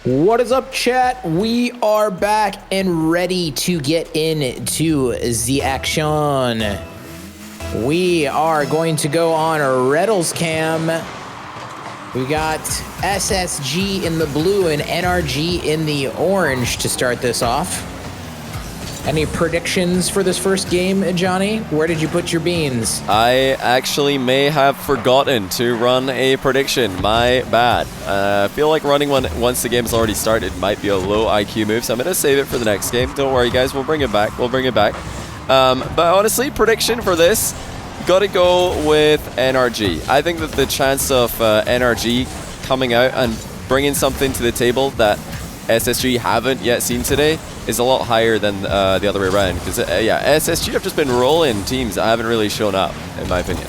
What is up, chat? We are back and ready to get into the action. We are going to go on a Reddles cam. We got SSG in the blue and NRG in the orange to start this off. Any predictions for this first game, Johnny? Where did you put your beans? I actually may have forgotten to run a prediction. My bad. I feel like running one once the game's already started might be a low IQ move, so I'm going to save it for the next game. Don't worry, guys. We'll bring it back. But honestly, prediction for this, got to go with NRG. I think that the chance of NRG coming out and bringing something to the table that SSG haven't yet seen today is a lot higher than the other way around, because SSG have just been rolling teams that haven't really shown up, in my opinion.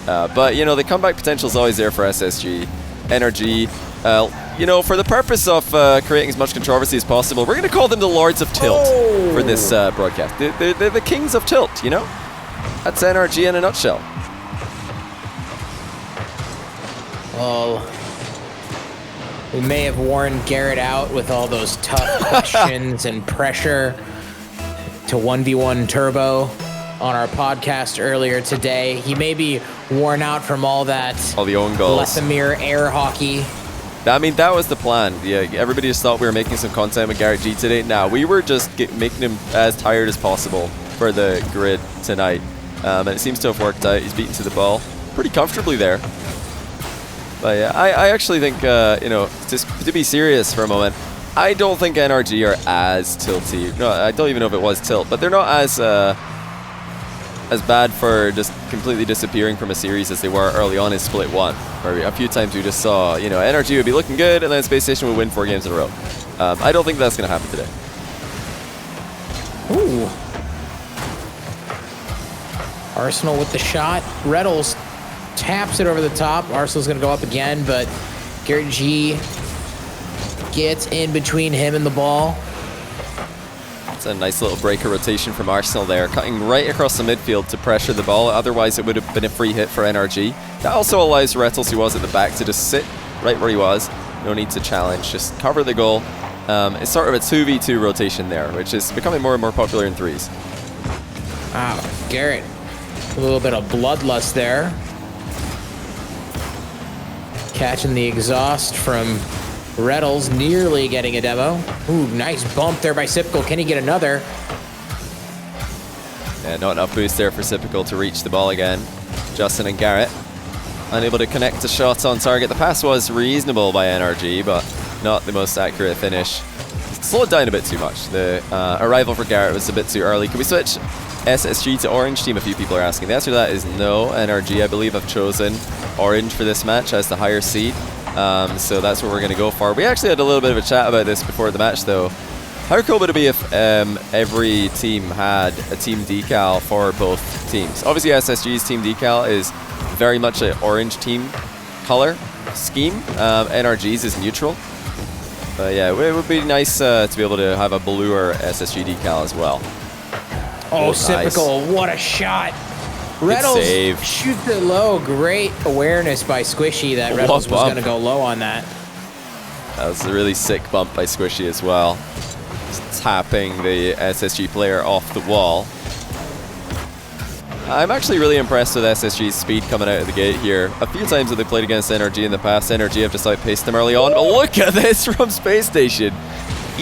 But you know, the comeback potential is always there for SSG. NRG, you know, for the purpose of creating as much controversy as possible, we're going to call them the Lords of Tilt for this broadcast. They're the Kings of Tilt, you know? That's NRG in a nutshell. Well, we may have worn Garrett out with all those tough questions and pressure to 1v1 Turbo on our podcast earlier today. He may be worn out from all that. All the own goals. Lethamyr air hockey. I mean, that was the plan. Yeah, everybody just thought we were making some content with Garrett G today. Nah, we were just making him as tired as possible for the grid tonight. And it seems to have worked out. He's beaten to the ball pretty comfortably there. But yeah, I actually think, you know, just to be serious for a moment, I don't think NRG are as tilty. No, I don't even know if it was tilt, but they're not as bad for just completely disappearing from a series as they were early on in Split 1. Where a few times we just saw, you know, NRG would be looking good and then Spacestation would win 4 games in a row. I don't think that's going to happen today. Ooh. Arsenal with the shot. Reddles taps it over the top. Arsenal's going to go up again, but Garrett G gets in between him and the ball. It's a nice little breaker rotation from Arsenal there, cutting right across the midfield to pressure the ball. Otherwise, it would have been a free hit for NRG. That also allows Rettles, who was at the back, to just sit right where he was. No need to challenge, just cover the goal. It's sort of a 2v2 rotation there, which is becoming more and more popular in threes. Wow, Garrett, a little bit of bloodlust there. Catching the exhaust from Reddles, nearly getting a demo. Ooh, nice bump there by Sipical. Can he get another? Yeah, not enough boost there for Sipical to reach the ball again. Justin and Garrett unable to connect a shot on target. The pass was reasonable by NRG, but not the most accurate finish. Slowed down a bit too much. The arrival for Garrett was a bit too early. Can we switch SSG to orange team? A few people are asking. The answer to that is no. NRG, I believe, have chosen orange for this match as the higher seed. So that's what we're going to go for. We actually had a little bit of a chat about this before the match, though. How cool would it be if every team had a team decal for both teams? Obviously, SSG's team decal is very much an orange team color scheme. NRG's is neutral. But yeah, it would be nice to be able to have a bluer SSG decal as well. Oh, Sipical, nice. What a shot. Reddles shoots it low. Great awareness by Squishy that Reddles was going to go low on that. That was a really sick bump by Squishy as well. Just tapping the SSG player off the wall. I'm actually really impressed with SSG's speed coming out of the gate here. A few times that they played against NRG in the past, NRG have just outpaced them early on. But look at this from Spacestation.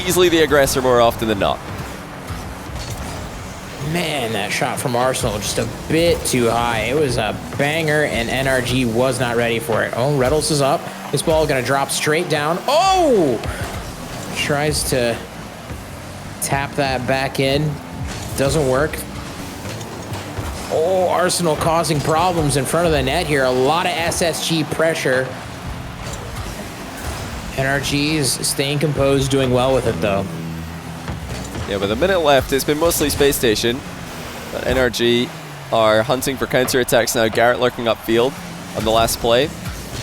Easily the aggressor more often than not. Man, that shot from Arsenal just a bit too high. It was a banger, and NRG was not ready for it. Oh, Reddles is up. This ball going to drop straight down. Oh! Tries to tap that back in. Doesn't work. Oh, Arsenal causing problems in front of the net here. A lot of SSG pressure. NRG is staying composed, doing well with it, though. Yeah, with a minute left, it's been mostly Spacestation. But NRG are hunting for counterattacks now. Garrett lurking upfield on the last play.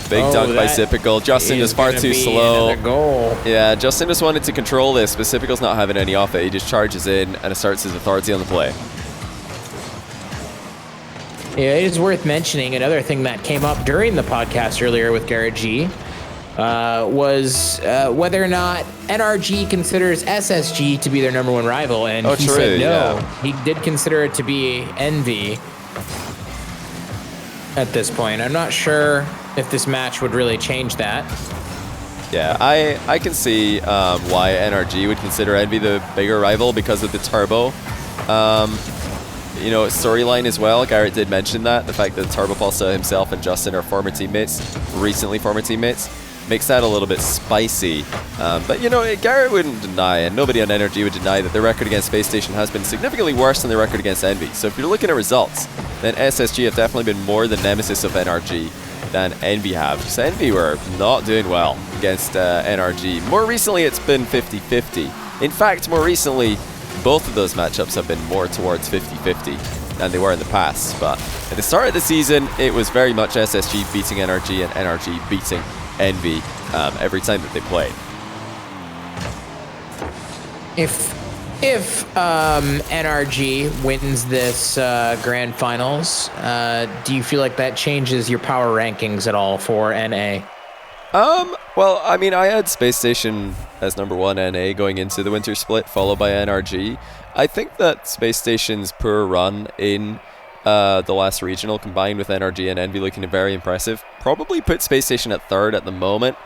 Big dunk by Sipical. Justin is far too slow. Goal. Yeah, Justin just wanted to control this, but Sipical's not having any off it. He just charges in and asserts his authority on the play. Yeah, it is worth mentioning another thing that came up during the podcast earlier with Garrett G was whether or not NRG considers SSG to be their #1 rival, and he said no. Yeah. He did consider it to be Envy at this point. I'm not sure if this match would really change that. Yeah, I can see why NRG would consider Envy the bigger rival because of the Turbo, storyline as well. Garrett did mention that, the fact that Turbo Pulsar himself and Justin are recently former teammates, makes that a little bit spicy. But Garrett wouldn't deny, and nobody on NRG would deny, that their record against Spacestation has been significantly worse than their record against Envy. So if you're looking at results, then SSG have definitely been more the nemesis of NRG than Envy have. Because Envy were not doing well against NRG. More recently, it's been 50-50. In fact, more recently, both of those matchups have been more towards 50-50 than they were in the past. But at the start of the season, it was very much SSG beating NRG and NRG beating Envy every time that they played. If NRG wins this grand finals, do you feel like that changes your power rankings at all for NA? Well, I mean, I had Space Station as #1 NA going into the winter split, followed by NRG. I think that Space Station's poor run in the last regional, combined with NRG and Envy looking very impressive, probably put Space Station at 3rd at the moment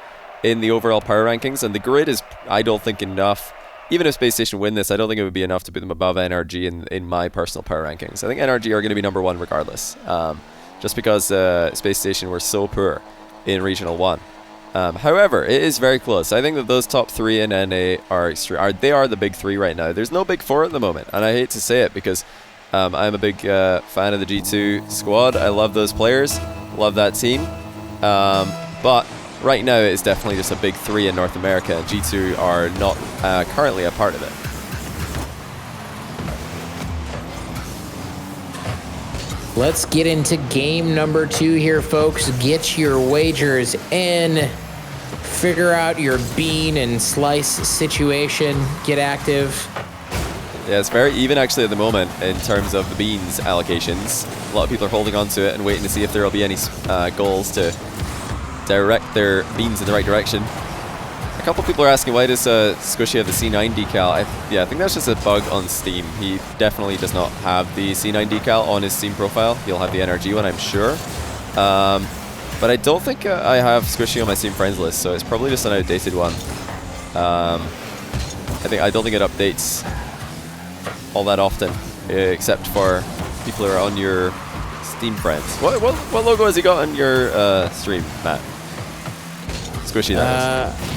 in the overall power rankings, and the grid is, I don't think, enough. Even if Space Station win this, I don't think it would be enough to put them above NRG in my personal power rankings. I think NRG are going to be #1 regardless, just because Space Station were so poor in Regional 1. However, it is very close. I think that those top 3 in NA are the big 3 right now. There's no big 4 at the moment, and I hate to say it because I'm a big fan of the G2 squad. I love those players, love that team, but right now it's definitely just a big 3 in North America, and G2 are not currently a part of it. Let's get into game number 2 here, folks. Get your wagers in. Figure out your bean and slice situation. Get active. Yeah, it's very even actually at the moment in terms of the beans allocations. A lot of people are holding on to it and waiting to see if there will be any goals to direct their beans in the right direction. A couple people are asking, why does Squishy have the C9 decal? I think that's just a bug on Steam. He definitely does not have the C9 decal on his Steam profile. He'll have the NRG one, I'm sure. But I don't think I have Squishy on my Steam friends list, so it's probably just an outdated one. I don't think it updates all that often, except for people who are on your Steam friends. What logo has he got on your stream, Matt? Squishy, that is.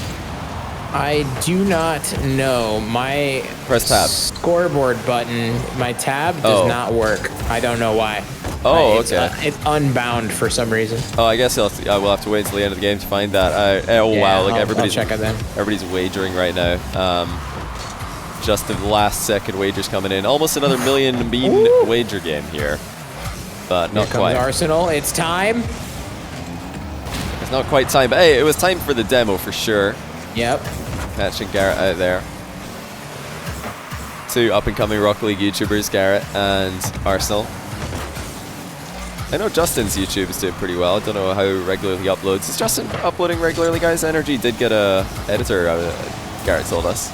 I do not know. My press tab. Scoreboard button, my tab does not work. I don't know why. Oh, okay. It's unbound for some reason. Oh, I guess I will have to wait until the end of the game to find that. Wow, look, everybody's check it then. Everybody's wagering right now. Just the last second wagers coming in. Almost another million bean wager game here, but not Here comes quite. Arsenal. It's time. It's not quite time, but hey, it was time for the demo for sure. Yep. Catching Garrett out there. 2 up-and-coming Rocket League YouTubers, Garrett and Arsenal. I know Justin's YouTube is doing pretty well. I don't know how regularly he uploads. Is Justin uploading regularly, guys? NRG did get a editor, Garrett told us,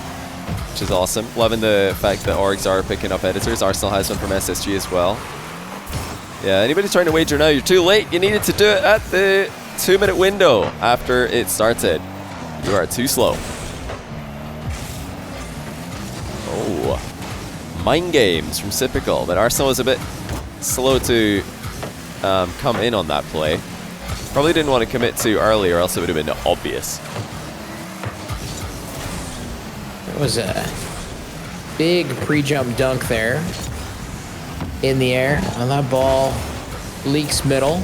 which is awesome. Loving the fact that orgs are picking up editors. Arsenal has one from SSG as well. Yeah, anybody trying to wager now, you're too late. You needed to do it at the 2-minute window after it started. You are too slow. Oh, mind games from Sypical, but Arsenal was a bit slow to come in on that play. Probably didn't want to commit too early, or else it would have been obvious. It was a big pre-jump dunk there in the air, and that ball leaks middle.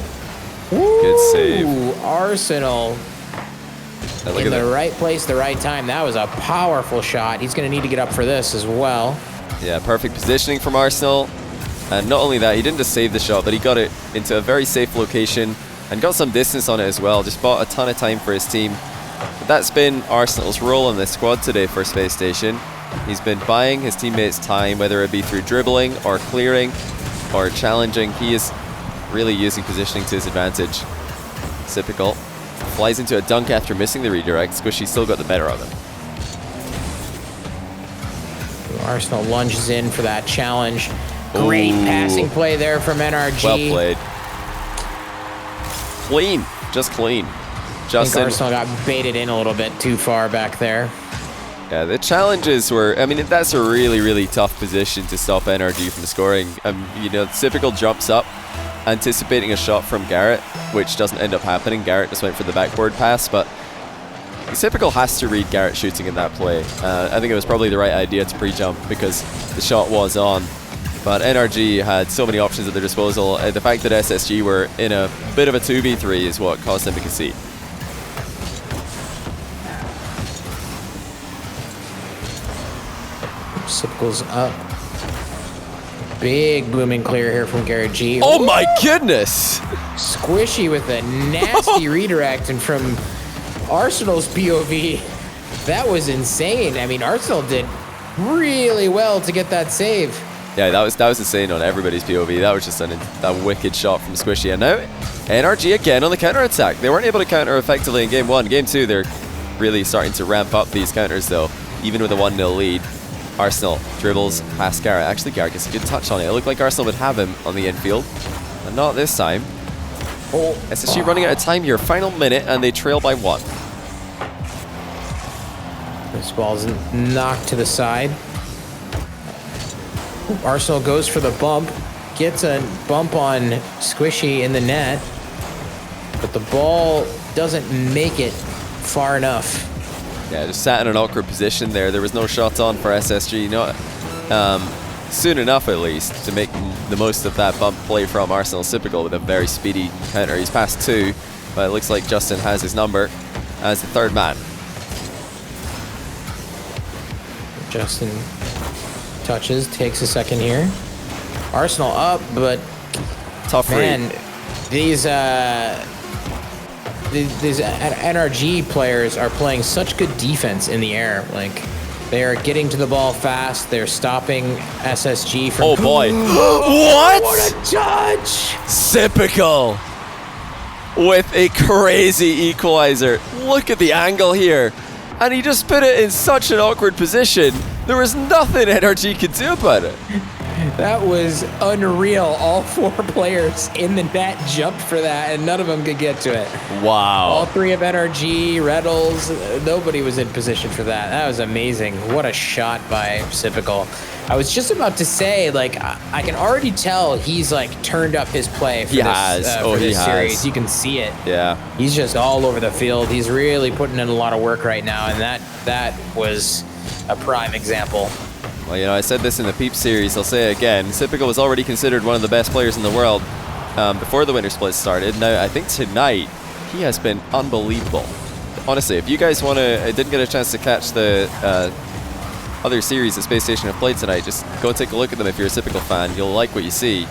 Good save. Arsenal in the right place, the right time. That was a powerful shot. He's going to need to get up for this as well. Yeah, perfect positioning from Arsenal. And not only that, he didn't just save the shot, but he got it into a very safe location and got some distance on it as well. Just bought a ton of time for his team. But that's been Arsenal's role in this squad today for Space Station. He's been buying his teammates time, whether it be through dribbling or clearing or challenging. He is really using positioning to his advantage. Typical. flies into a dunk after missing the redirect. Squishy still got the better of him. Arsenal lunges in for that challenge. Great passing play there from NRG. Well played. Clean. Just clean. Justin. I think Arsenal got baited in a little bit too far back there. Yeah, the challenges were, I mean, that's a really, really tough position to stop NRG from scoring. You know, Typical jumps up, anticipating a shot from Garrett, which doesn't end up happening. Garrett just went for the backboard pass, but Typical has to read Garrett shooting in that play. I think it was probably the right idea to pre-jump because the shot was on. But NRG had so many options at their disposal. The fact that SSG were in a bit of a 2v3 is what caused them to concede. Typical's up. Big booming clear here from Garrett G. Oh my goodness! Squishy with a nasty redirect, and from Arsenal's POV, that was insane. I mean, Arsenal did really well to get that save. Yeah, that was insane on everybody's POV. That was just a wicked shot from Squishy. And now NRG again on the counter-attack. They weren't able to counter effectively in game 1. Game 2, they're really starting to ramp up these counters though, even with a 1-0 lead. Arsenal dribbles past Garrett. Actually, Garrett gets a good touch on it. It looked like Arsenal would have him on the infield, but not this time. SSG running out of time here. Final minute, and they trail by 1. This ball's knocked to the side. Arsenal goes for the bump, gets a bump on Squishy in the net, but the ball doesn't make it far enough. Yeah, just sat in an awkward position there. There was no shots on for SSG. Soon enough, at least, to make the most of that bump play from Arsenal's Typical with a very speedy counter. He's past 2, but it looks like Justin has his number as the 3rd man. Justin touches, takes a second here. Arsenal up, but tough read. Man, these NRG players are playing such good defense in the air. Like, they are getting to the ball fast. They're stopping SSG from... Oh boy. What? What a touch! Typical with a crazy equalizer. Look at the angle here. And he just put it in such an awkward position. There was nothing NRG could do about it. That was unreal. All 4 players in the net jumped for that, and none of them could get to it. Wow. All 3 of NRG, Reddles, nobody was in position for that. That was amazing. What a shot by Typical. I was just about to say, like, I can already tell he's, like, turned up his play for this series. You can see it. Yeah. He's just all over the field. He's really putting in a lot of work right now, and that was a prime example. Well, you know, I said this in the Peep series, I'll say it again. Typical was already considered one of the best players in the world before the winter split started. Now, I think tonight, he has been unbelievable. Honestly, if you guys didn't get a chance to catch the other series that Spacestation have played tonight, just go take a look at them if you're a Typical fan. You'll like what you see.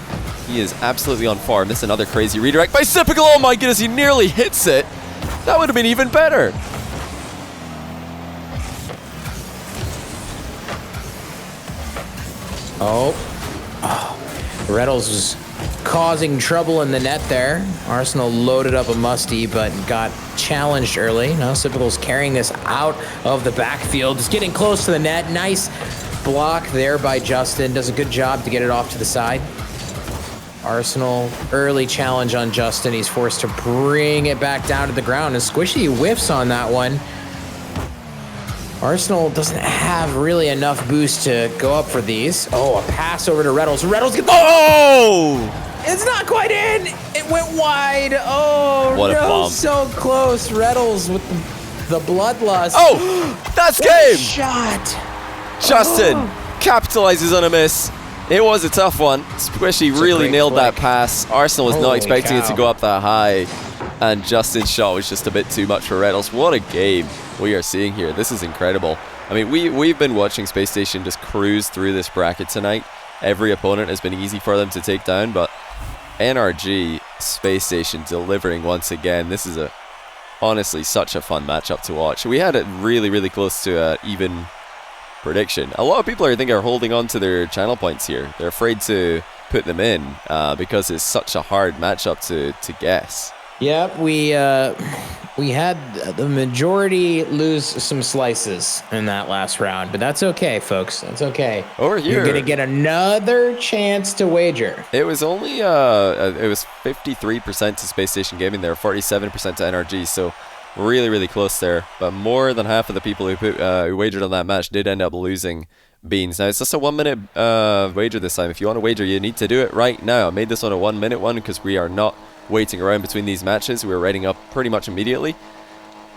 He is absolutely on form. This is another crazy redirect by Typical. Oh my goodness, he nearly hits it. That would have been even better. Reddles was causing trouble in the net there. Arsenal loaded up a musty, but got challenged early. Now Typical's carrying this out of the backfield. Just getting close to the net. Nice block there by Justin. Does a good job to get it off to the side. Arsenal early challenge on Justin. He's forced to bring it back down to the ground, and Squishy whiffs on that one. Arsenal doesn't have really enough boost to go up for these. Oh, a pass over to Reddles. Reddles gets... Oh! It's not quite in. It went wide. Oh, what a bomb. So close. Reddles with the bloodlust. Oh, that's game. Shot. Justin capitalizes on a miss. It was a tough one. Squishy really nailed that pass. Arsenal was not expecting it to go up that high. And Justin's shot was just a bit too much for Reddles. What a game we are seeing here. This is incredible. I mean, we've been watching Spacestation just cruise through this bracket tonight. Every opponent has been easy for them to take down, but NRG, Spacestation delivering once again. This is honestly such a fun matchup to watch. We had it really, really close to an even prediction. A lot of people I think are holding on to their channel points here. They're afraid to put them in because it's such a hard matchup to guess. Yep, we had the majority lose some slices in that last round, but that's okay, folks. That's okay. Over here, You're gonna get another chance to wager. it was only it was 53% to Space Station Gaming there, 47% to NRG. So really, really close there. But more than half of the people who wagered on that match did end up losing beans. Now it's just a 1 minute wager this time. If you want to wager, you need to do it right now. I made this one a 1 minute one because we are not waiting around between these matches. We're writing up pretty much immediately.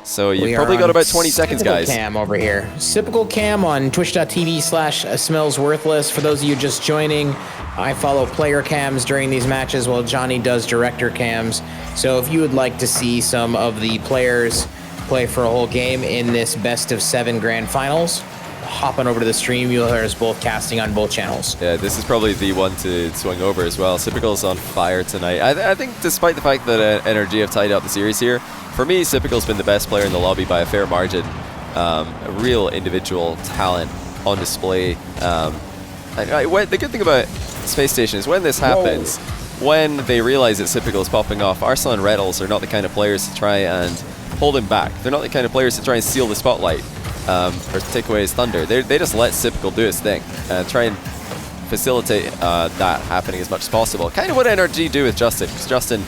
So you've probably got about 20 seconds, guys. Cam over here. Sipical Cam on twitch.tv/smellsworthless. For those of you just joining, I follow player cams during these matches while Johnny does director cams. So if you would like to see some of the players play for a whole game in this best of 7 grand finals, hop on over to the stream. You'll hear us both casting on both channels. Yeah, this is probably the one to swing over as well. Sipical's on fire tonight. I think despite the fact that NRG have tied up the series here, for me, Sipical's been the best player in the lobby by a fair margin. A real individual talent on display. The good thing about Space Station is when this happens, when they realize that Sipical's popping off, Arsenal and Rettles are not the kind of players to try and hold him back. They're not the kind of players to try and steal the spotlight. Or to take away his thunder. They just let Sipical do his thing and try and facilitate that happening as much as possible. Kind of what NRG do with Justin, because Justin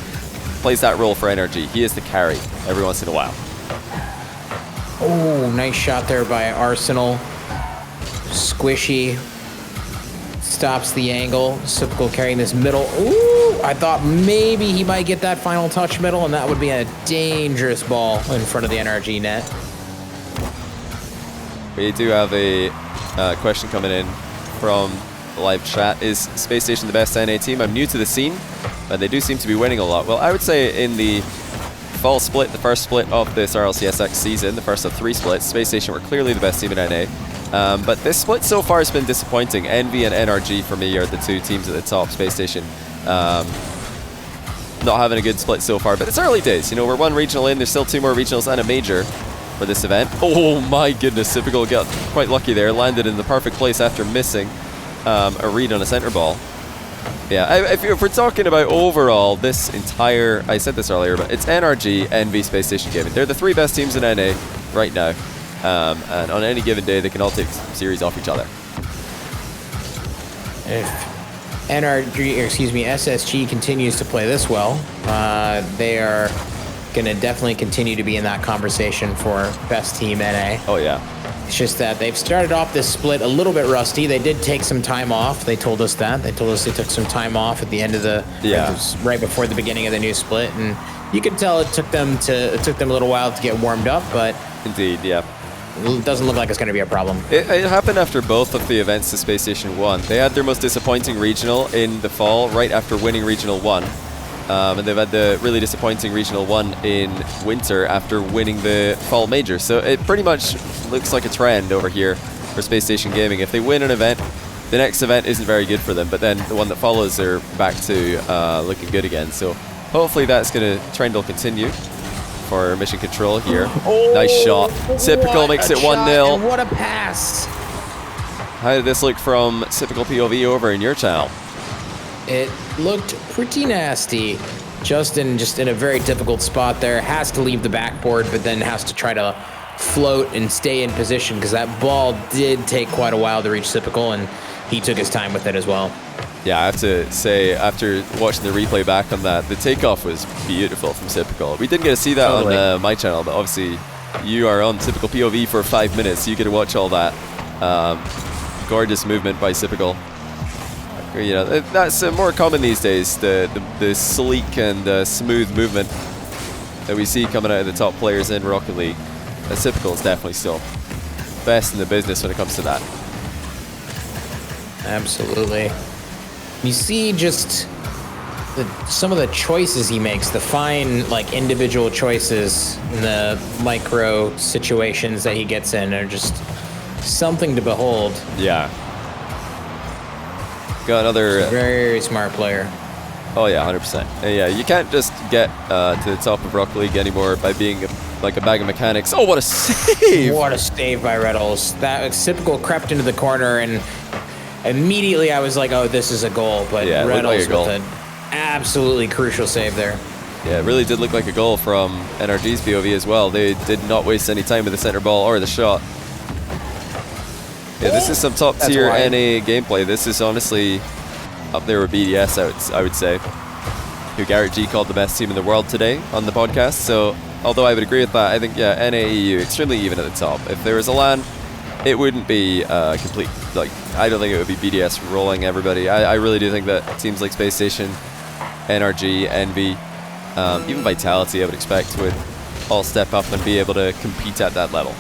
plays that role for NRG. He is the carry every once in a while. Oh, nice shot there by Arsenal. Squishy. Stops the angle. Sipical carrying this middle. Ooh, I thought maybe he might get that final touch middle, and that would be a dangerous ball in front of the NRG net. We do have a question coming in from the live chat. Is Space Station the best NA team? I'm new to the scene, but they do seem to be winning a lot. Well, I would say in the fall split, the first split of this RLCSX season, the first of 3 splits, Space Station were clearly the best team in NA. But this split so far has been disappointing. Envy and NRG for me are the 2 teams at the top. Space Station not having a good split so far, but it's early days. You know, we're 1 regional in. There's still 2 more regionals and a major for this event. Oh my goodness, Sipical got quite lucky there, landed in the perfect place after missing a read on a center ball. Yeah, if we're talking about overall, this entire, I said this earlier, but it's NRG, Envy, Space Station Gaming. They're the 3 best teams in NA right now, and on any given day, they can all take series off each other. If NRG, or excuse me, SSG continues to play this well, they are going to definitely continue to be in that conversation for best team NA. Oh yeah. It's just that they've started off this split a little bit rusty. They did take some time off. They told us that. They told us they took some time off at the end of the, right before the beginning of the new split, and you could tell it took them a little while to get warmed up, but indeed, yeah. It doesn't look like it's going to be a problem. It happened after both of the events the Space Station won. They had their most disappointing regional in the fall, right after winning Regional 1. And they've had the really disappointing Regional 1 in winter after winning the fall major. So it pretty much looks like a trend over here for Space Station Gaming. If they win an event, the next event isn't very good for them, but then the one that follows, they're back to looking good again. So hopefully trend will continue for Mission Control here. Oh, nice shot. Sipical makes it 1-0. What a pass. How did this look from Sipical POV over in your channel? It looked pretty nasty. Justin just in a very difficult spot there. Has to leave the backboard, but then has to try to float and stay in position because that ball did take quite a while to reach Sipical, and he took his time with it as well. Yeah, I have to say, after watching the replay back on that, the takeoff was beautiful from Sipical. We didn't get to see that on my channel, but obviously you are on Sipical POV for 5 minutes, so you get to watch all that. Gorgeous movement by Sipical. You know, that's more common these days, the sleek and smooth movement that we see coming out of the top players in Rocket League. Sipical is definitely still best in the business when it comes to that. Absolutely. You see just some of the choices he makes, the fine, like, individual choices and the micro situations that he gets in are just something to behold. Yeah. Got another very smart player. Oh yeah, 100%. Yeah, you can't just get to the top of Rocket League anymore by being like a bag of mechanics. Oh, what a save! What a save by Rettles. That Sipical crept into the corner, and immediately I was like, oh, this is a goal. But yeah, Rettles with an absolutely crucial save there. Yeah, it really did look like a goal from NRG's POV as well. They did not waste any time with the center ball or the shot. Yeah, this is some top tier NA gameplay. This is honestly up there with BDS, I would say, who Garrett G called the best team in the world today on the podcast. So, although I would agree with that, I think, yeah, NA EU, extremely even at the top. If there was a LAN, it wouldn't be complete, like, I don't think it would be BDS rolling everybody. I really do think that teams like Spacestation, NRG, Envy, even Vitality, I would expect, would all step up and be able to compete at that level.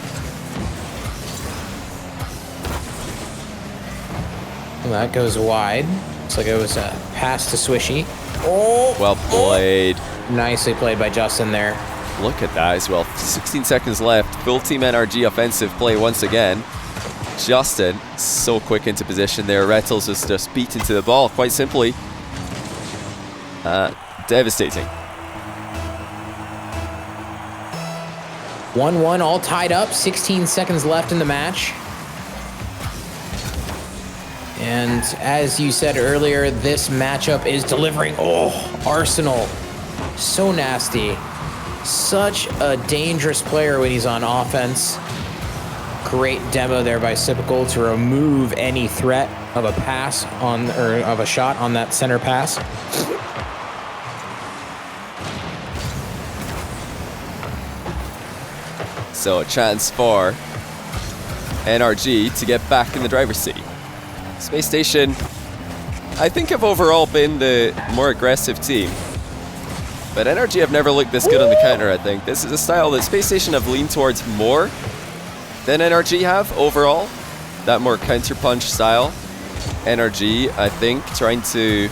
Well, that goes wide. Looks like it was a pass to Swishy. Oh! Well played. Nicely played by Justin there. Look at that as well. 16 seconds left. Full team NRG offensive play once again. Justin, so quick into position there. Rettles was just beaten to the ball, quite simply. Devastating. 1-1, all tied up. 16 seconds left in the match. And as you said earlier, this matchup is delivering. Oh, Arsenal. So nasty. Such a dangerous player when he's on offense. Great demo there by Sipical to remove any threat of a pass on, or of a shot on that center pass. So a chance for NRG to get back in the driver's seat. Space Station, I think, have overall been the more aggressive team. But NRG have never looked this good on the counter, I think. This is a style that Space Station have leaned towards more than NRG have overall. That more counter-punch style. NRG, I think, trying to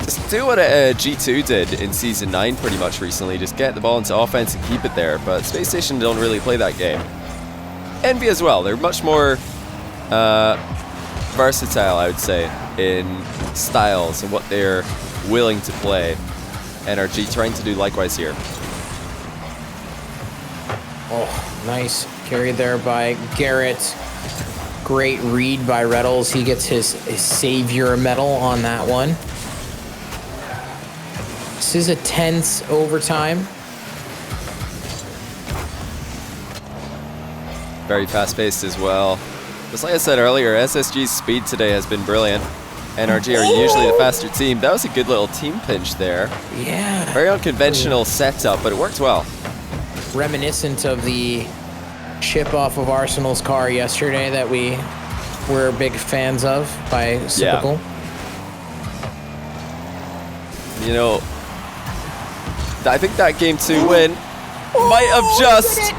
just do what G2 did in Season 9 pretty much recently. Just get the ball into offense and keep it there. But Space Station don't really play that game. Envy as well. They're much more versatile, I would say, in styles and what they're willing to play. NRG trying to do likewise here. Oh, nice carry there by Garrett. Great read by Rettles. He gets his savior medal on that one. This is a tense overtime. Very fast-paced as well. Just like I said earlier, SSG's speed today has been brilliant. NRG are usually the faster team. That was a good little team pinch there. Yeah. Very unconventional setup, but it worked well. Reminiscent of the chip off of Arsenal's car yesterday that we were big fans of by Sipical. Yeah. You know, I think that game 2 win might have just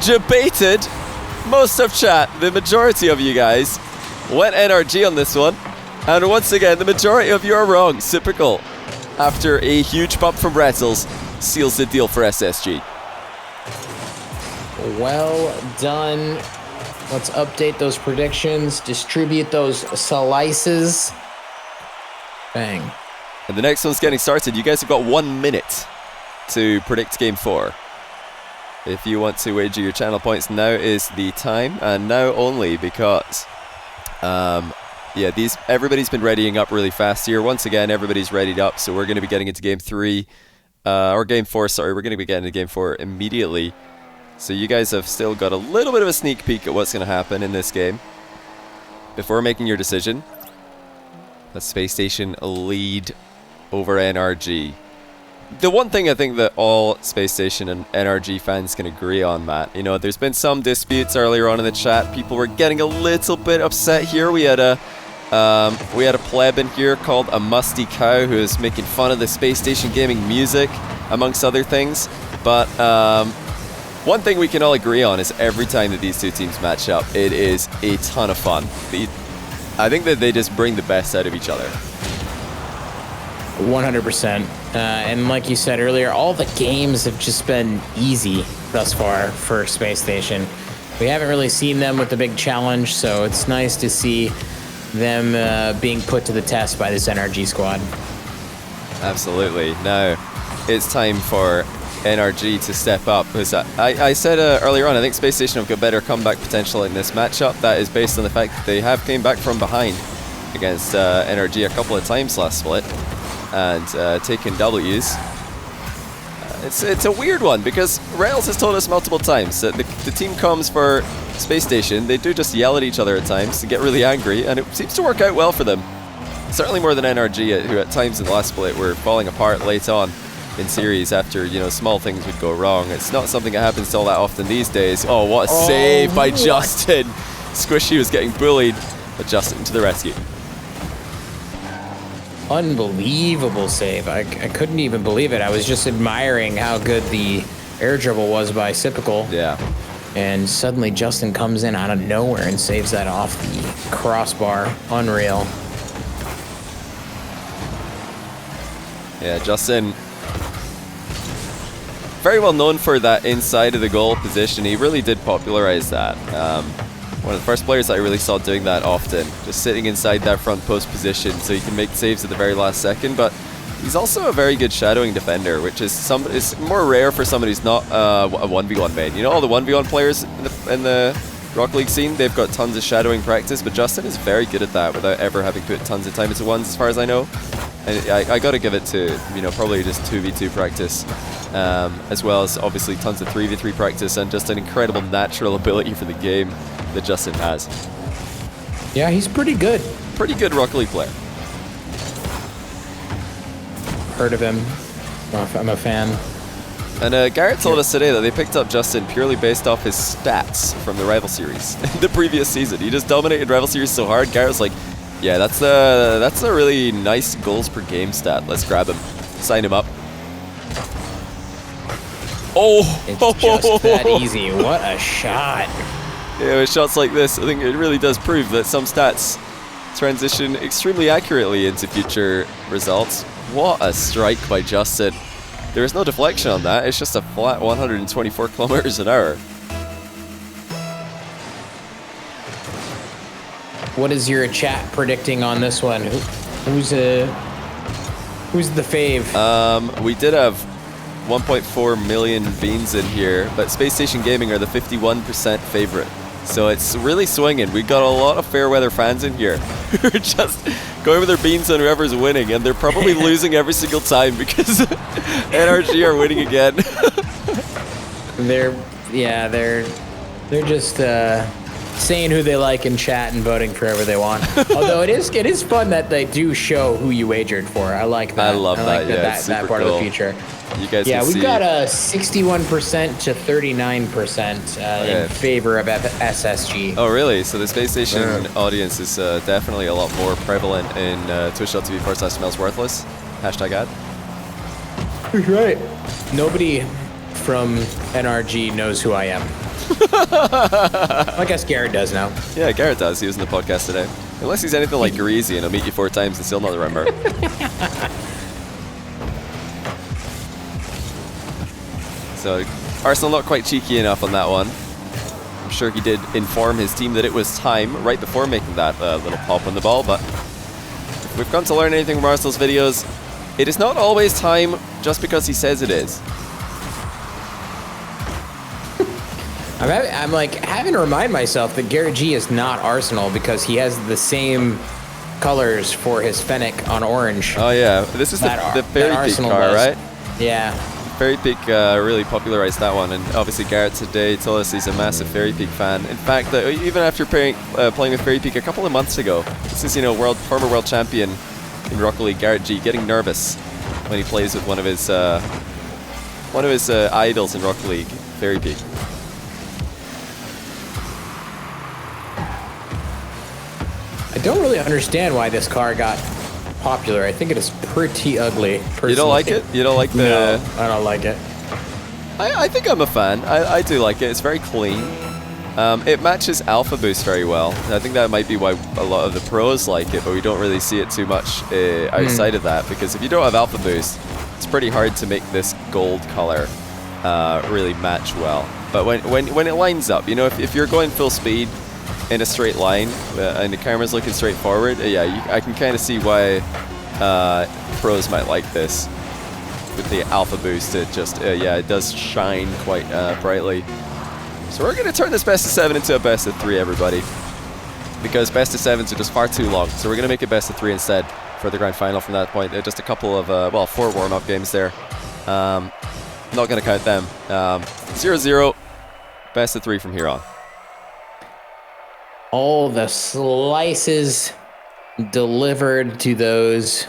debated most of chat. The majority of you guys went NRG on this one. And once again, the majority of you are wrong. Sipical, after a huge bump from Rettles, seals the deal for SSG. Well done. Let's update those predictions, distribute those slices. Bang. And the next one's getting started. You guys have got 1 minute to predict Game 4. If you want to wager your channel points, now is the time, and now only, because yeah, everybody's been readying up really fast here. Once again, everybody's readied up, so we're going to be getting into Game 3, or Game 4, sorry. We're going to be getting into Game 4 immediately. So you guys have still got a little bit of a sneak peek at what's going to happen in this game before making your decision. The Space Station lead over NRG. The one thing I think that all Space Station and NRG fans can agree on, Matt, you know, there's been some disputes earlier on in the chat. People were getting a little bit upset here. We had a pleb in here called a musty cow who is making fun of the Space Station gaming music, amongst other things. But one thing we can all agree on is every time that these two teams match up, it is a ton of fun. I think that they just bring the best out of each other. 100%. And like you said earlier, all the games have just been easy thus far for Space Station. We haven't really seen them with the big challenge, so it's nice to see them being put to the test by this NRG squad. Absolutely. Now, it's time for NRG to step up. Because I said earlier on, I think Space Station have got better comeback potential in this matchup. That is based on the fact that they have came back from behind against NRG a couple of times last split. and taking W's. It's a weird one because Rails has told us multiple times that the team comes for Spacestation. They do just yell at each other at times and get really angry, and it seems to work out well for them. Certainly more than NRG, who at times in the last split were falling apart late on in series after, you know, small things would go wrong. It's not something that happens all that often these days. Oh, what a save by Justin. Squishy was getting bullied, but Justin to the rescue. Unbelievable save. I couldn't even believe it. I was just admiring how good the air dribble was by Sipical. Yeah. And suddenly Justin comes in out of nowhere and saves that off the crossbar. Unreal. Yeah, Justin, very well known for that inside of the goal position. He really did popularize that. One of the first players that I really saw doing that often, just sitting inside that front post position so he can make saves at the very last second. But he's also a very good shadowing defender, which is more rare for somebody who's not a 1v1 main. You know, all the 1v1 players in the Rocket League scene, they've got tons of shadowing practice, but Justin is very good at that without ever having put tons of time into ones, as far as I know. And I got to give it to, you know, probably just 2v2 practice, as well as obviously tons of 3v3 practice and just an incredible natural ability for the game that Justin has. Yeah, he's pretty good. Pretty good Rocket League player. Heard of him. I'm a fan. And Garrett told us today that they picked up Justin purely based off his stats from the Rival Series the previous season. He just dominated Rival Series so hard. Garrett's like, yeah, that's a really nice goals per game stat. Let's grab him. Sign him up. Oh! It's just that easy. What a shot. Yeah, with shots like this, I think it really does prove that some stats transition extremely accurately into future results. What a strike by Justin. There is no deflection on that. It's just a flat 124 kilometers an hour. What is your chat predicting on this one? Who's the fave? We did have 1.4 million beans in here, but Spacestation Gaming are the 51% favorite. So it's really swinging. We've got a lot of fair weather fans in here who are just going with their beans on whoever's winning, and they're probably losing every single time because NRG are winning again. They're just saying who they like in chat and voting for whoever they want. Although it is fun that they do show who you wagered for. I like that. I love that. Yeah, that part cool. of the feature. You guys yeah, can we've see. got a 61% to 39% in favor of SSG. Oh, really? So the Spacestation audience is definitely a lot more prevalent in twitch.tv/SmellsWorthless. #ad. That's right. Nobody from NRG knows who I am. I guess Garrett does now. Yeah, Garrett does. He was in the podcast today. Unless he's anything like Greasy and he'll meet you 4 times and still not remember. So Arsenal not quite cheeky enough on that one. I'm sure he did inform his team that it was time right before making that little pop on the ball, but if we've come to learn anything from Arsenal's videos, it is not always time just because he says it is. I'm like having to remind myself that Garrett G is not Arsenal because he has the same colors for his Fennec on orange. Oh yeah, this is the Fairy Peak car, right? Yeah. Fairy Peak really popularized that one, and obviously Garrett today told us he's a massive Fairy Peak fan. In fact, even after playing with Fairy Peak a couple of months ago, this is, you know, former world champion in Rocket League, Garrett G, getting nervous when he plays with one of his idols in Rocket League, Fairy Peak. I don't really understand why this car got popular. I think it is pretty ugly, personally. You don't like it? You don't like the... No, I don't like it. I think I'm a fan. I do like it. It's very clean. It matches Alpha Boost very well. I think that might be why a lot of the pros like it, but we don't really see it too much outside of that, because if you don't have Alpha Boost, it's pretty hard to make this gold color really match well. But when it lines up, you know, if you're going full speed in a straight line and the camera's looking straight forward, I can kind of see why pros might like this. With the Alpha Boost, it just, it does shine quite brightly. So we're going to turn this best of 7 into a best of 3, everybody. Because best of 7s are just far too long. So we're going to make it best of 3 instead for the grand final from that point. Just a couple of, well, 4 warm-up games there. Not going to count them. 0-0, best of 3 from here on. All the slices delivered to those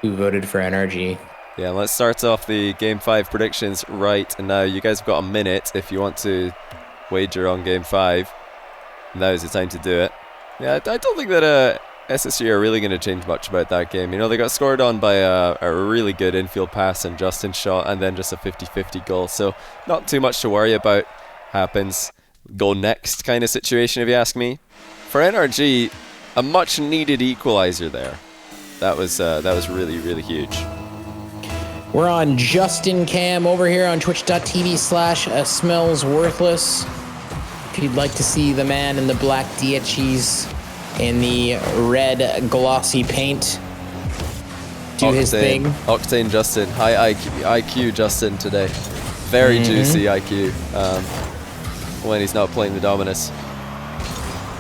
who voted for NRG. Yeah, let's start off the Game 5 predictions right now. You guys have got a minute if you want to wager on Game 5. Now is the time to do it. Yeah, I don't think that SSG are really going to change much about that game. You know, they got scored on by a really good infield pass and Justin shot, and then just a 50-50 goal. So not too much to worry about. Happens. Go next kind of situation, if you ask me. For NRG, a much needed equalizer there. That was really, really huge. We're on Justin Cam over here on twitch.tv/smellsworthless. If you'd like to see the man in the black DHEs and the red glossy paint do his thing. Octane Justin. High IQ Justin today. Very juicy IQ when he's not playing the Dominus.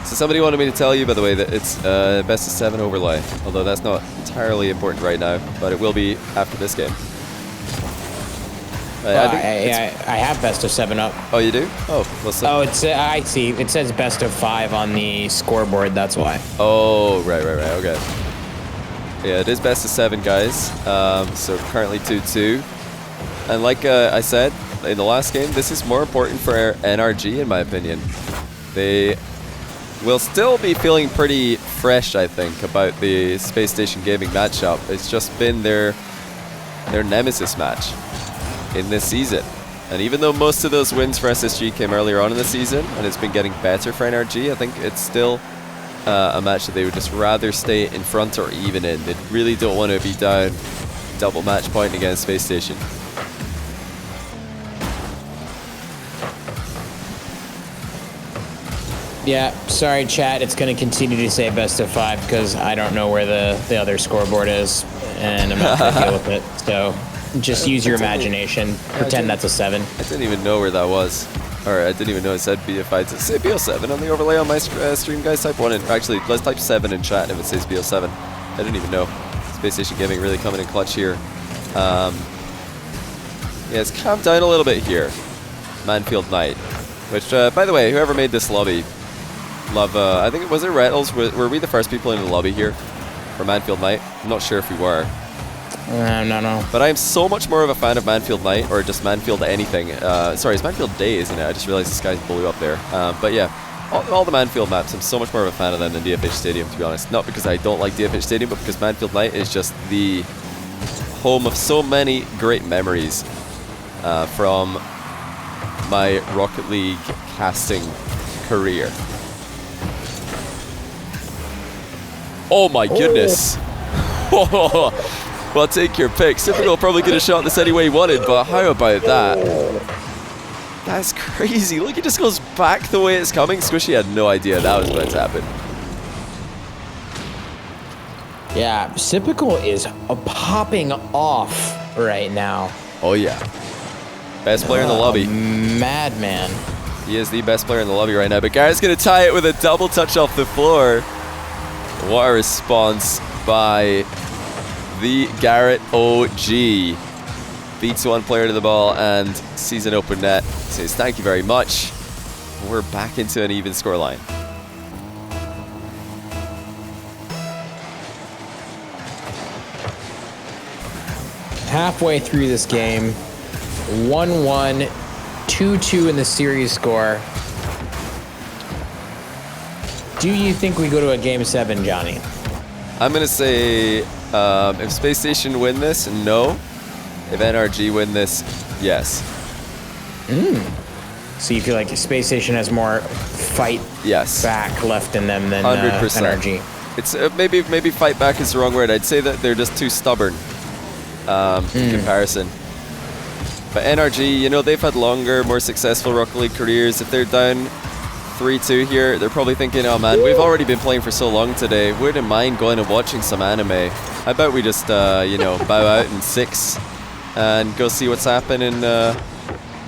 So somebody wanted me to tell you, by the way, that it's best of 7 overlay. Although that's not entirely important right now, but it will be after this game. I have best of 7 up. Oh, you do? Oh, what's that? Oh, I see. It says best of 5 on the scoreboard. That's why. Oh, right. Okay. Yeah, it is best of 7, guys. So currently 2-2. And like I said in the last game, this is more important for NRG, in my opinion. They will still be feeling pretty fresh, I think, about the Space Station Gaming matchup. It's just been their nemesis match in this season. And even though most of those wins for SSG came earlier on in the season, and it's been getting better for NRG, I think it's still a match that they would just rather stay in front or even in. They really don't want to be down double match point against Space Station. Yeah, sorry chat, it's going to continue to say best of 5 because I don't know where the other scoreboard is, and I'm not going to deal with it. So just use your imagination. Pretend that's a 7. I didn't even know where that was. Or I didn't even know it said BF5. Does it say BO7 on the overlay on my stream, guys? Type 1 in. Actually, let's type 7 in chat if it says BO7. I didn't even know. Space Station Gaming really coming in clutch here. Yeah, it's calmed down a little bit here. Manfield Knight. Which, by the way, whoever made this lobby, love, I think it was Rettles. Were we the first people in the lobby here for Manfield Knight? I'm not sure if we were. No. But I am so much more of a fan of Manfield Knight, or just Manfield anything. Sorry, it's Manfield Day, isn't it? I just realized the skies blew up there. But yeah, all the Manfield maps, I'm so much more of a fan of them than DFH Stadium, to be honest. Not because I don't like DFH Stadium, but because Manfield Knight is just the home of so many great memories from my Rocket League casting career. Oh my goodness. Well, take your pick. Typical probably could have shot this any way he wanted, but how about that? That's crazy. Look, he just goes back the way it's coming. Squishy had no idea that was about to happen. Yeah, Sipical is popping off right now. Oh yeah. Best player in the lobby. Madman. He is the best player in the lobby right now, but Garrett's going to tie it with a double touch off the floor. What a response by the Garrett OG. Beats one player to the ball and sees an open net. Says thank you very much. We're back into an even scoreline. Halfway through this game, 1-1, 2-2 in the series score. Do you think we go to a Game 7, Johnny? I'm going to say if Space Station win this, no. If NRG win this, yes. So you feel like Space Station has more fight back left in them than 100%. NRG? It's maybe fight back is the wrong word. I'd say that they're just too stubborn in comparison. But NRG, you know, they've had longer, more successful Rocket League careers. If they're down 3-2 here, they're probably thinking, oh man, we've already been playing for so long today. Wouldn't mind going and watching some anime. How about we just, you know, bow out in 6 and go see what's happening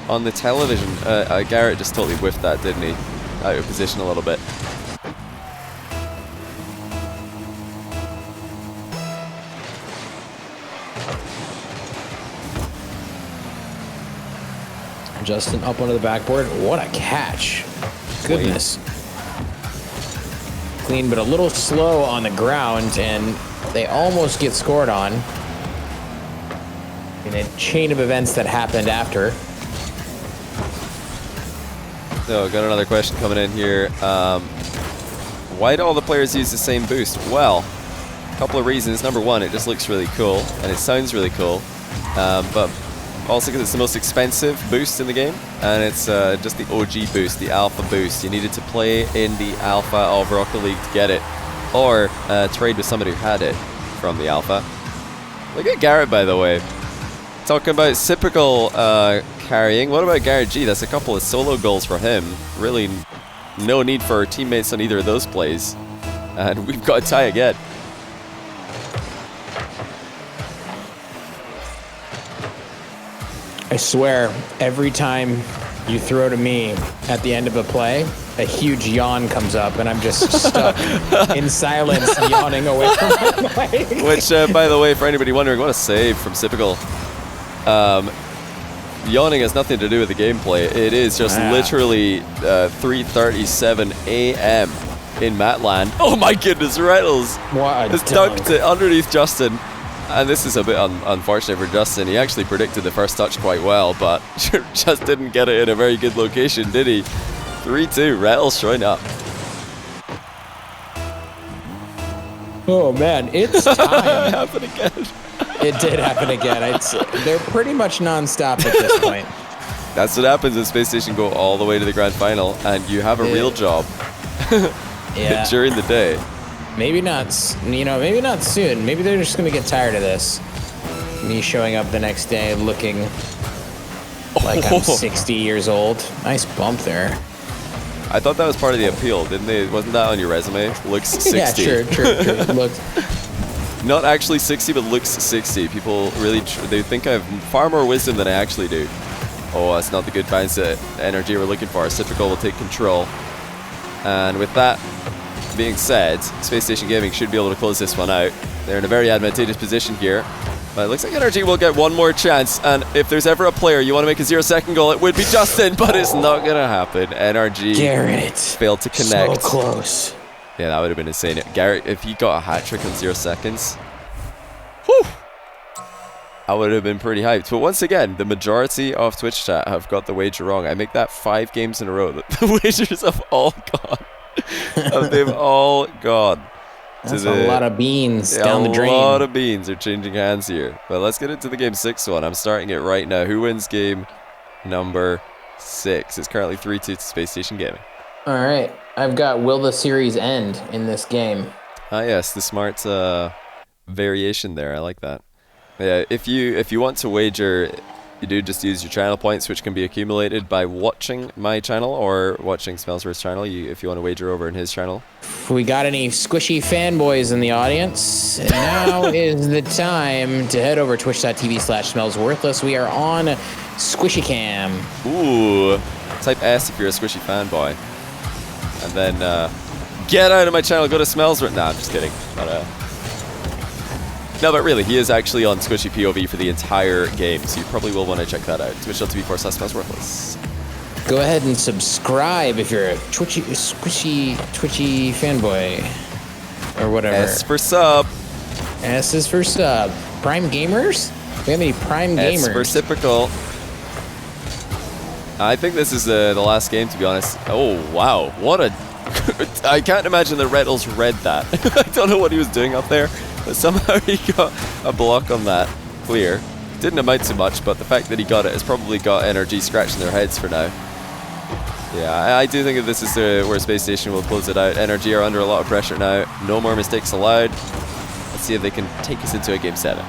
on the television. Garrett just totally whiffed that, didn't he? Out of position a little bit. Justin up onto the backboard. What a catch. Goodness. Clean, but a little slow on the ground, and they almost get scored on in a chain of events that happened after. So, got another question coming in here. Why do all the players use the same boost? Well, a couple of reasons. Number one, it just looks really cool, and it sounds really cool. But also because it's the most expensive boost in the game, and it's just the OG boost, the alpha boost. You needed to play in the alpha of Rocket League to get it, or trade with somebody who had it from the alpha. Look at Garrett, by the way. Talking about Cyprical carrying. What about Garrett G? That's a couple of solo goals for him. Really no need for our teammates on either of those plays. And we've got a tie again. I swear, every time you throw to me at the end of a play, a huge yawn comes up, and I'm just stuck in silence, yawning away from my mic. Which, by the way, for anybody wondering, what a save from Cyprical. Yawning has nothing to do with the gameplay. It is just literally 3:37 a.m. in Matland. Oh my goodness, Reynolds has dunked it underneath Justin. And this is a bit unfortunate for Justin. He actually predicted the first touch quite well, but just didn't get it in a very good location, did he? 3-2, Reynolds showing up. Oh man, it's time. It happened again. It did happen again. They're pretty much non-stop at this point. That's what happens when Space Station go all the way to the grand final, and you have a real job during the day. Maybe not, maybe not soon. Maybe they're just going to get tired of this. Me showing up the next day looking like I'm 60 years old. Nice bump there. I thought that was part of the appeal, didn't they? Wasn't that on your resume? Looks 60. Yeah, true. Looked. Not actually 60, but looks 60. People really, they think I have far more wisdom than I actually do. Oh, that's not the good bounce that NRG we're looking for. Cyprical will take control. And with that being said, Space Station Gaming should be able to close this one out. They're in a very advantageous position here. But it looks like NRG will get one more chance. And if there's ever a player you want to make a 0-second goal, it would be Justin, but it's not going to happen. NRG Garrett failed to connect. So close. Yeah, that would have been insane. Garrett, if he got a hat trick in 0 seconds, whew, I would have been pretty hyped. But once again, the majority of Twitch chat have got the wager wrong. I make that 5 games in a row that the wagers have all gone. They've all gone. That's a lot of beans down the drain. A lot of beans are changing hands here. But let's get into the game 6 one. I'm starting it right now. Who wins game number 6? It's currently 3-2 to Space Station Gaming. All right. I've got will the series end in this game? Ah, yes, the smart variation there. I like that. Yeah, if you want to wager, you do just use your channel points, which can be accumulated by watching my channel or watching Smellsworth's channel. If you want to wager over in his channel. We got any squishy fanboys in the audience? Now is the time to head over twitch.tv/smellsworthless. We are on Squishy Cam. Ooh, type S if you're a squishy fanboy. And then get out of my channel, go to Smellsworth. Nah, I'm just kidding. No, but really, he is actually on Squishy POV for the entire game, so you probably will want to check that out. Twitch.tv/Smellsworthless. Go ahead and subscribe if you're a squishy fanboy. Or whatever. S for sub. S is for sub. Prime Gamers? Do we have any Prime Gamers? S for Cyprical. I think this is the last game, to be honest. Oh, wow. What a... I can't imagine that Reynolds read that. I don't know what he was doing up there, but somehow he got a block on that clear. Didn't amount to much, but the fact that he got it has probably got NRG scratching their heads for now. Yeah, I do think that this is where Space Station will close it out. NRG are under a lot of pressure now. No more mistakes allowed. Let's see if they can take us into a game 7.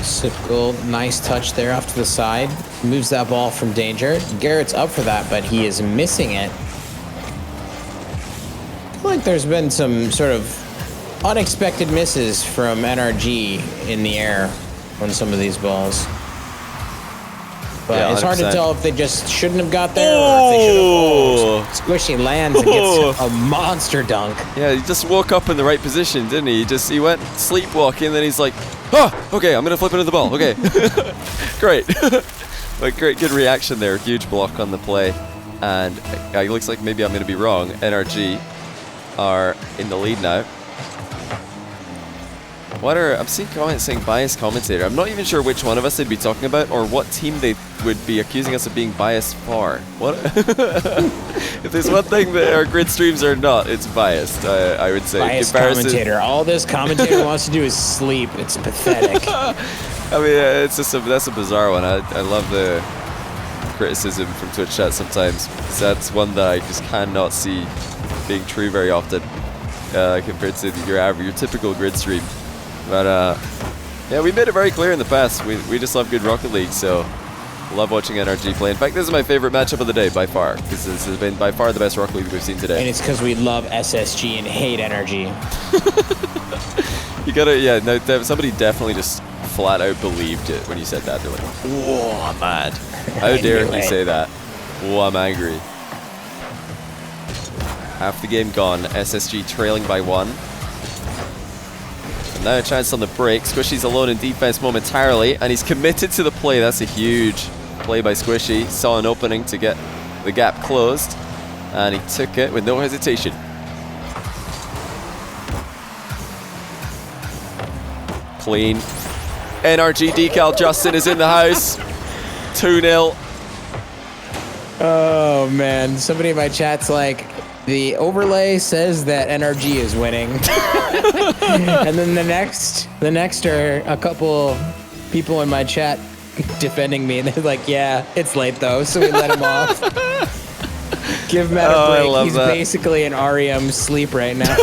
Cyprical, nice touch there off to the side. Moves that ball from danger. Garrett's up for that, but he is missing it. I feel like there's been some sort of unexpected misses from NRG in the air on some of these balls. But Yeah, it's hard to 100%. tell if they just shouldn't have got there or if they should have. Squishy lands and gets a monster dunk. Yeah, he just woke up in the right position, didn't he? He went sleepwalking, and then he's like, oh, okay, I'm going to flip into the ball. Okay. Great. Like, good reaction there. Huge block on the play. And it looks like maybe I'm going to be wrong. NRG are in the lead now. I'm seeing comments saying biased commentator. I'm not even sure which one of us they'd be talking about or what team they would be accusing us of being biased for. What? If there's one thing that our grid streams are not, it's biased, I would say. Biased commentator. All this commentator wants to do is sleep. It's pathetic. I mean, that's a bizarre one. I love the criticism from Twitch chat sometimes. That's one that I just cannot see being true very often compared to your typical grid stream. But yeah, we made it very clear in the past. We just love good Rocket League, so love watching NRG play. In fact, this is my favorite matchup of the day by far, because this has been by far the best Rocket League we've seen today. And it's because we love SSG and hate NRG. You gotta, yeah. No, somebody definitely just flat out believed it when you said that. They're like, "Whoa, I'm mad! How dare you say that? Whoa, I'm angry." Half the game gone. SSG trailing by 1. Now a chance on the break. Squishy's alone in defense momentarily, and he's committed to the play. That's a huge play by Squishy. Saw an opening to get the gap closed, and he took it with no hesitation. Clean. NRG decal. Justin is in the house. 2-0. Oh, man. Somebody in my chat's like, the overlay says that NRG is winning. And then the next are a couple people in my chat defending me, and they're like, yeah, it's late though, so we let him off. Give Matt a break. He's basically in REM sleep right now.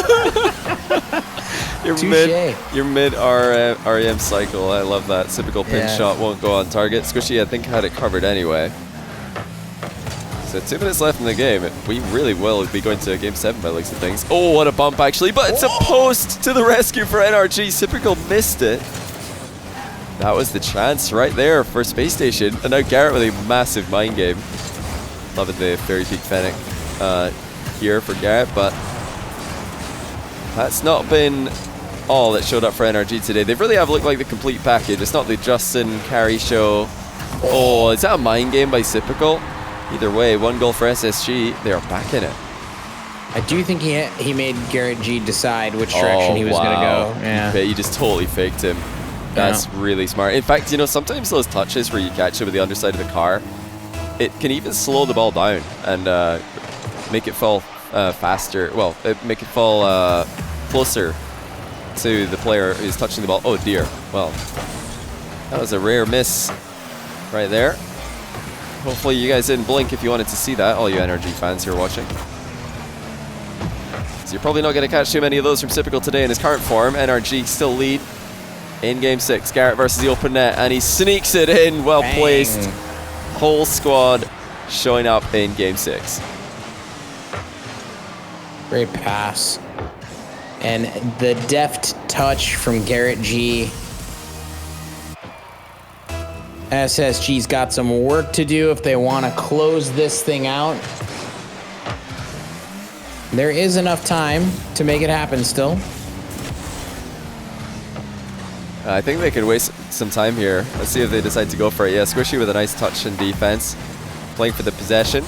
Your mid REM cycle. I love that. Typical pin shot won't go on target. Squishy, I think, had it covered anyway. So 2 minutes left in the game. We really will be going to Game 7 by the looks of things. Oh, what a bump, actually. But it's a post to the rescue for NRG. Typical missed it. That was the chance right there for Space Station. And now Garrett with a massive mind game. Loving the Fairy Peak Fennec here for Garrett. But that's not been all that showed up for NRG today. They really have looked like the complete package. It's not the Justin carry show. Oh, is that a mind game by Typical? Either way, 1 goal for SSG. They are back in it. I do think he made Garrett G decide which direction he was going to go. Yeah. He just totally faked him. That's really smart. In fact, you know, sometimes those touches where you catch it with the underside of the car, it can even slow the ball down and make it fall faster. Well, make it fall closer to the player who's touching the ball. Oh dear. Well, that was a rare miss right there. Hopefully you guys didn't blink if you wanted to see that, all you NRG fans who are watching. So you're probably not going to catch too many of those from Typical today in his current form. NRG still lead in Game 6. Garrett versus the open net, and he sneaks it in. Well placed. Whole squad showing up in Game 6. Great pass. And the deft touch from Garrett G. SSG's got some work to do if they want to close this thing out. There is enough time to make it happen still. I think they could waste some time here. Let's see if they decide to go for it. Yeah, Squishy with a nice touch in defense. Playing for the possession.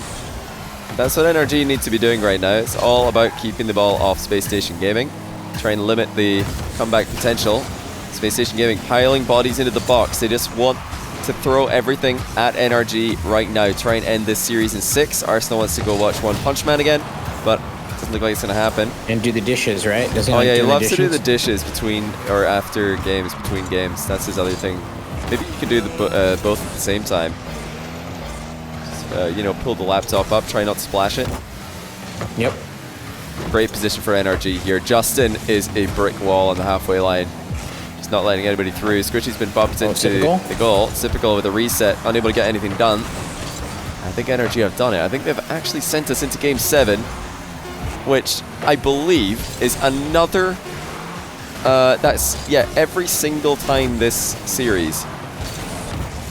That's what NRG need to be doing right now. It's all about keeping the ball off Space Station Gaming. Try and limit the comeback potential. Space Station Gaming piling bodies into the box. They just want to throw everything at NRG right now. Try and end this series in 6. Arsenal wants to go watch One Punch Man again, but doesn't look like it's going to happen. And do the dishes, right? Doesn't he he loves to do the dishes between or after games, between games. That's his other thing. Maybe you can do the both at the same time. Just, you know, pull the laptop up, try not to splash it. Yep. Great position for NRG here. Justin is a brick wall on the halfway line. Just not letting anybody through. Squishy's been bumped into the goal. Typical with a reset, unable to get anything done. I think NRG have done it. I think they've actually sent us into Game 7, which I believe is another, every single time this series,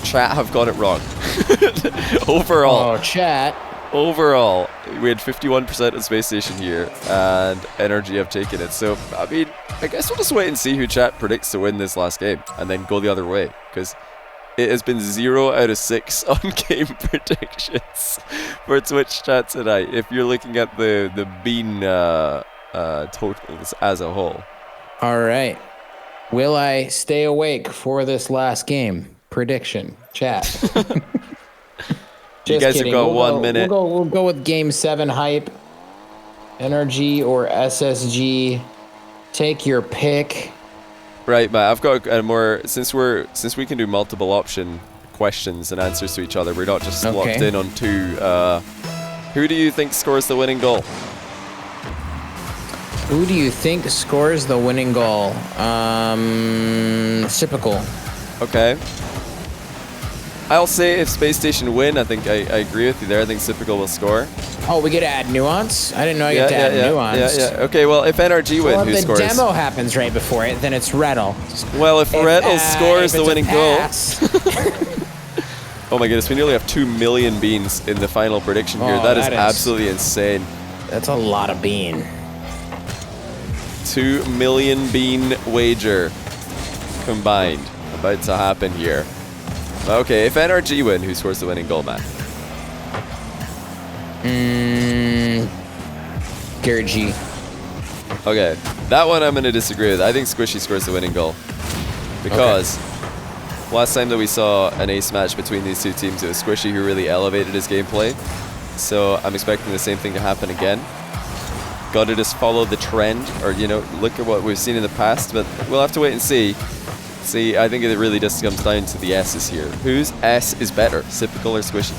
chat have got it wrong. Overall. Oh, chat. Overall, we had 51% of Space Station here, and NRG have taken it. So, I mean, I guess we'll just wait and see who chat predicts to win this last game, and then go the other way, because it has been 0 out of 6 on game predictions for Twitch chat tonight, if you're looking at the bean totals as a whole. All right. Will I stay awake for this last game? Prediction, chat. You guys have got 1 minute. We'll go with Game 7 hype. NRG or SSG. Take your pick. Right, Matt. I've got a more since we can do multiple option questions and answers to each other. We're not just locked in on two. Who do you think scores the winning goal? Who do you think scores the winning goal? Typical. Okay. I'll say if Space Station win, I think I agree with you there. I think Typical will score. Oh, we get to add nuance? I didn't know I get to add nuance. Yeah. Okay, well, if NRG win, who scores? If the demo happens right before it, then it's Rettle. Well, if Rettle scores the winning goal... Oh my goodness, we nearly have 2 million beans in the final prediction here. That is absolutely insane. That's a lot of bean. 2 million bean wager combined about to happen here. Okay, if NRG win, who scores the winning goal, Matt? Garrett G. Okay, that one I'm going to disagree with. I think Squishy scores the winning goal. Because last time that we saw an ace match between these two teams, it was Squishy who really elevated his gameplay. So I'm expecting the same thing to happen again. Got to just follow the trend, or, you know, look at what we've seen in the past, but we'll have to wait and see. See, I think it really just comes down to the S's here. Whose S is better, Typical or Squishy?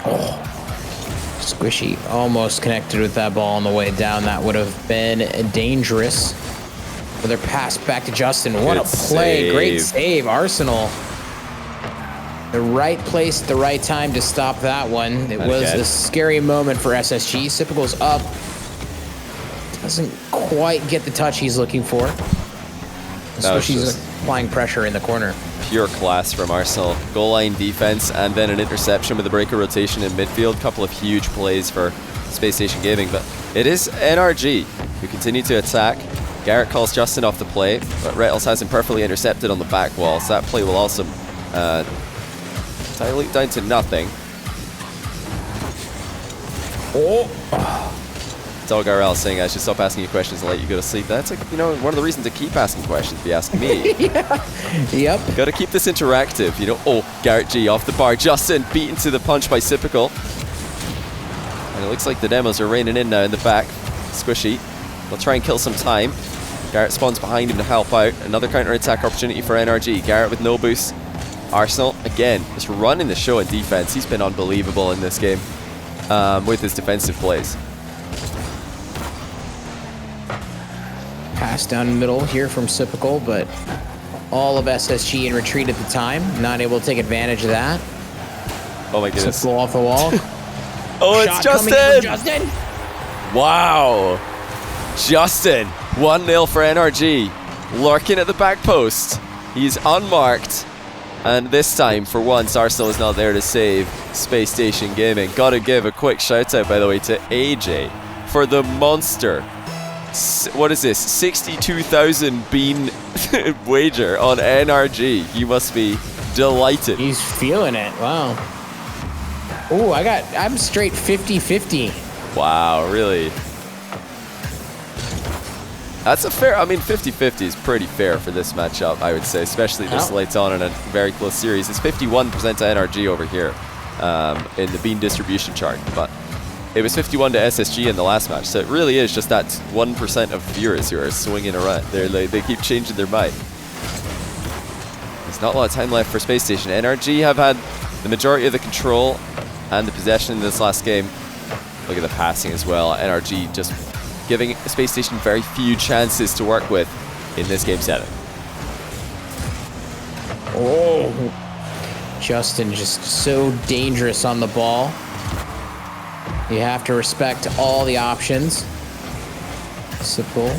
Oh, Squishy almost connected with that ball on the way down. That would have been dangerous. Another pass back to Justin. What a play. Great save, Arsenal. The right place at the right time to stop that one. It was a scary moment for SSG. Typical's up. Doesn't quite get the touch he's looking for. Squishy's applying pressure in the corner. Pure class from Arsenal. Goal line defense and then an interception with a breaker rotation in midfield. Couple of huge plays for Space Station Gaming, but it is NRG who continue to attack. Garrett calls Justin off the play, but Rettles has him perfectly intercepted on the back wall, so that play will also dilute down to nothing. Doggarel saying I should stop asking you questions and let you go to sleep. That's, like, you know, one of the reasons to keep asking questions, be asking me. Yep. Got to keep this interactive, you know. Oh, Garrett G off the bar. Justin beaten to the punch by Typical. And it looks like the demos are raining in now in the back. Squishy will try and kill some time. Garrett spawns behind him to help out. Another counter-attack opportunity for NRG. Garrett with no boost. Arsenal, again, just running the show in defense. He's been unbelievable in this game with his defensive plays. Pass down the middle here from Typical, but all of SSG in retreat at the time. Not able to take advantage of that. Oh my goodness. Typical off the wall. Oh, it's Justin! Justin! Wow. Justin, 1-0 for NRG. Lurking at the back post. He's unmarked. And this time, for once, Arsenal is not there to save Space Station Gaming. Gotta give a quick shout out, by the way, to AJ for the monster. What is this? 62,000 bean wager on NRG. You must be delighted. He's feeling it. Wow. Ooh, I'm straight 50-50. Wow, really? That's a fair, I mean, 50-50 is pretty fair for this matchup, I would say, especially this late on in a very close series. It's 51% to NRG over here in the bean distribution chart, but it was 51 to SSG in the last match, so it really is just that 1% of viewers who are swinging around. They keep changing their mind. There's not a lot of time left for Space Station. NRG have had the majority of the control and the possession in this last game. Look at the passing as well. NRG just giving Space Station very few chances to work with in this game 7. Oh, Justin just so dangerous on the ball. You have to respect all the options. Simple.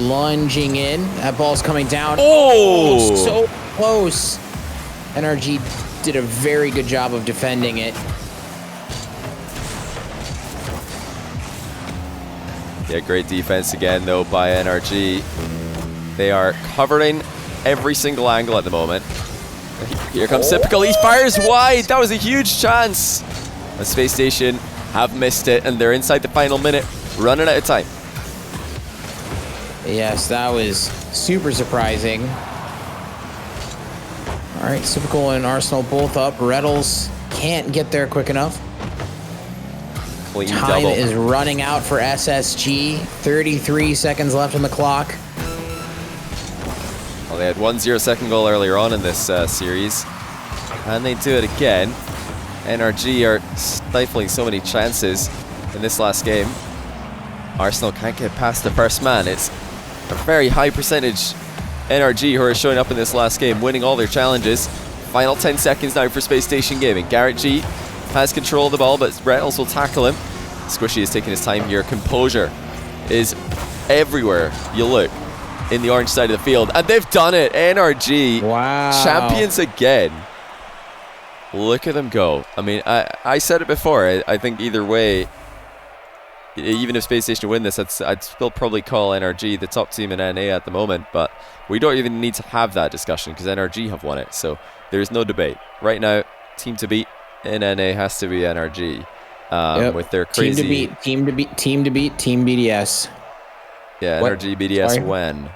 Lunging in. That ball's coming down. Oh! So close. NRG did a very good job of defending it. Yeah, great defense again, though, by NRG. They are covering every single angle at the moment. Here comes Typical. He fires wide. That was a huge chance. The Space Station have missed it, and they're inside the final minute, running out of time. Yes, that was super surprising. All right, Typical and Arsenal both up. Reddles can't get there quick enough. Clean Time double. is running out for SSG. 33 seconds left on the clock. Well, they had 1-0 second goal earlier on in this series, and they do it again. NRG are stifling so many chances in this last game. Arsenal can't get past the first man. It's a very high percentage NRG who are showing up in this last game, winning all their challenges. Final 10 seconds now for Space Station Gaming. Garrett G has control of the ball, but Reynolds will tackle him. Squishy is taking his time here. Composure is everywhere you look in the orange side of the field, and they've done it. NRG, wow, champions again. Look at them go. I mean, I said it before. I think either way, even if Space Station win this, I'd still probably call NRG the top team in NA at the moment, but we don't even need to have that discussion because NRG have won it, so there's no debate. Right now, team to beat in NA has to be NRG. With their crazy... Team to beat, Team BDS. Yeah, What? NRG BDS Sorry? when.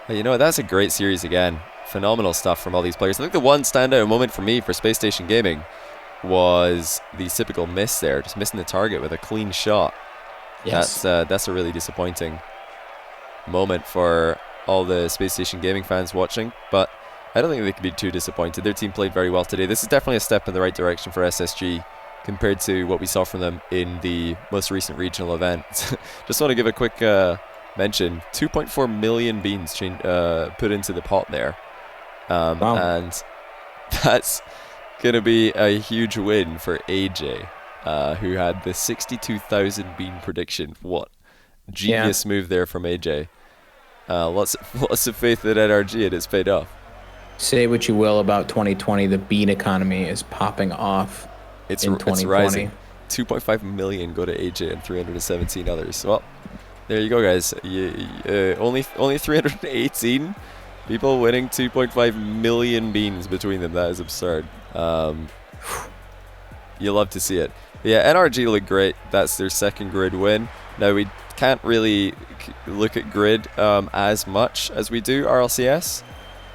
You know what, that's a great series again. Phenomenal stuff from all these players. I think the one standout moment for me for Space Station Gaming was the typical miss there, just missing the target with a clean shot. Yes. That's a really disappointing moment for all the Space Station Gaming fans watching, but I don't think they could be too disappointed. Their team played very well today. This is definitely a step in the right direction for SSG compared to what we saw from them in the most recent regional event. Just want to give a quick mention. 2.4 million beans put into the pot there. Wow. And that's going to be a huge win for AJ, who had the 62,000 bean prediction. What genius move there from AJ. Lots of faith in NRG, and it's paid off. Say what you will about 2020, the bean economy is popping off. It's in 2020. rising. 2.5 million go to AJ and 317 others. Well, there you go, guys. Only 318 people winning 2.5 million beans between them. That is absurd. You love to see it. Yeah, NRG look great. That's their second grid win. Now, we can't really look at grid as much as we do RLCS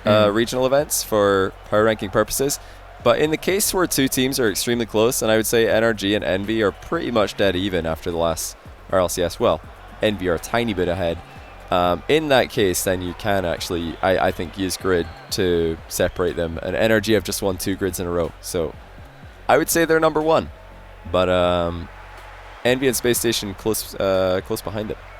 regional events for power ranking purposes. But in the case where two teams are extremely close, and I would say NRG and Envy are pretty much dead even after the last RLCS. Well, Envy are a tiny bit ahead. In that case, then you can actually, I think, use grid to separate them. And NRG have just won 2 grids in a row. So I would say they're number one. But Envy and Space Station close behind it.